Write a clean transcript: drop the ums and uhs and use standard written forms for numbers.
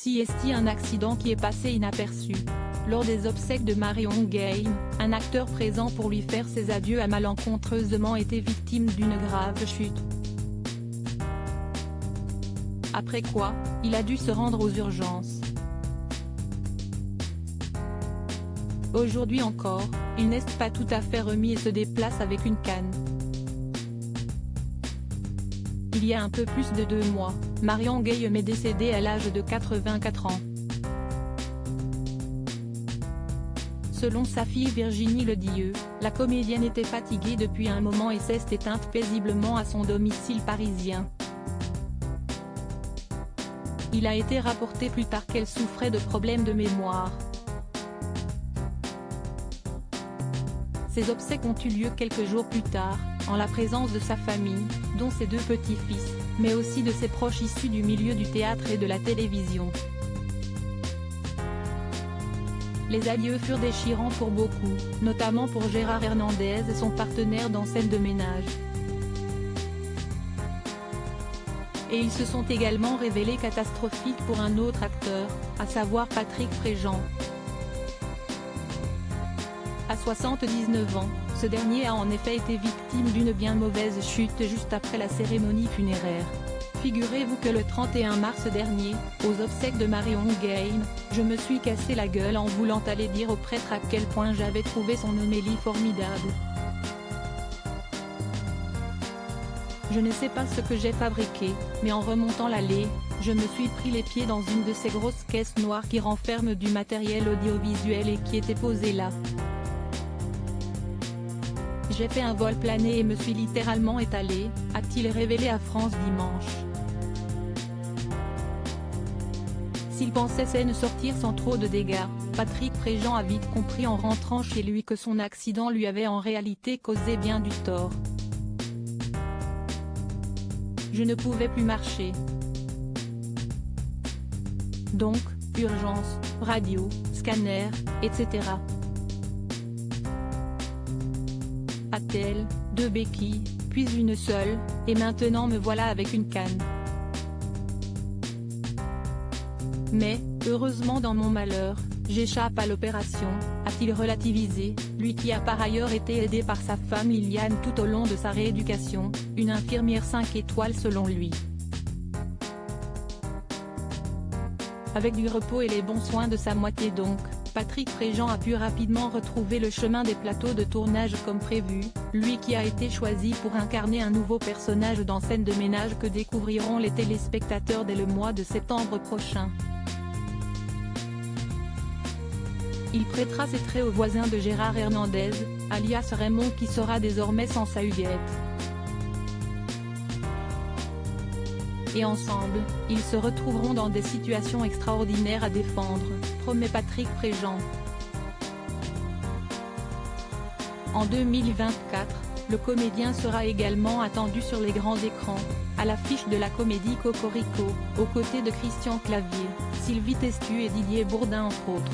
Si est un accident qui est passé inaperçu. Lors des obsèques de Marion Guilhem, un acteur présent pour lui faire ses adieux a malencontreusement été victime d'une grave chute. Après quoi, il a dû se rendre aux urgences. Aujourd'hui encore, il n'est pas tout à fait remis et se déplace avec une canne. Il y a un peu plus de 2 mois, Marion Guilhem est décédée à l'âge de 84 ans. Selon sa fille Virginie Ledieu, la comédienne était fatiguée depuis un moment et s'est éteinte paisiblement à son domicile parisien. Il a été rapporté plus tard qu'elle souffrait de problèmes de mémoire. Ses obsèques ont eu lieu quelques jours plus tard, en la présence de sa famille, dont ses 2 petits-fils, mais aussi de ses proches issus du milieu du théâtre et de la télévision. Les adieux furent déchirants pour beaucoup, notamment pour Gérard Hernandez et son partenaire dans Scène de ménage. Et ils se sont également révélés catastrophiques pour un autre acteur, à savoir Patrick Préjean. À 79 ans, ce dernier a en effet été victime d'une bien mauvaise chute juste après la cérémonie funéraire. Figurez-vous que le 31 mars dernier, aux obsèques de Marion Guilhem, je me suis cassé la gueule en voulant aller dire au prêtre à quel point j'avais trouvé son homélie formidable. Je ne sais pas ce que j'ai fabriqué, mais en remontant l'allée, je me suis pris les pieds dans une de ces grosses caisses noires qui renferment du matériel audiovisuel et qui était posée là. J'ai fait un vol plané et me suis littéralement étalé, a-t-il révélé à France Dimanche. S'il pensait s'en sortir sans trop de dégâts, Patrick Préjean a vite compris en rentrant chez lui que son accident lui avait en réalité causé bien du tort. Je ne pouvais plus marcher. Donc, urgence, radio, scanner, etc. Attelle, 2 béquilles, puis une seule, et maintenant me voilà avec une canne. Mais, heureusement dans mon malheur, j'échappe à l'opération, a-t-il relativisé, lui qui a par ailleurs été aidé par sa femme Liliane tout au long de sa rééducation, une infirmière 5 étoiles selon lui. Avec du repos et les bons soins de sa moitié donc, Patrick Préjean a pu rapidement retrouver le chemin des plateaux de tournage comme prévu, lui qui a été choisi pour incarner un nouveau personnage dans Scène de ménage que découvriront les téléspectateurs dès le mois de septembre prochain. Il prêtera ses traits au voisin de Gérard Hernandez, alias Raymond qui sera désormais sans sa Huguette. Et ensemble, ils se retrouveront dans des situations extraordinaires à défendre, promet Patrick Préjean. En 2024, le comédien sera également attendu sur les grands écrans, à l'affiche de la comédie Cocorico, aux côtés de Christian Clavier, Sylvie Testud et Didier Bourdin entre autres.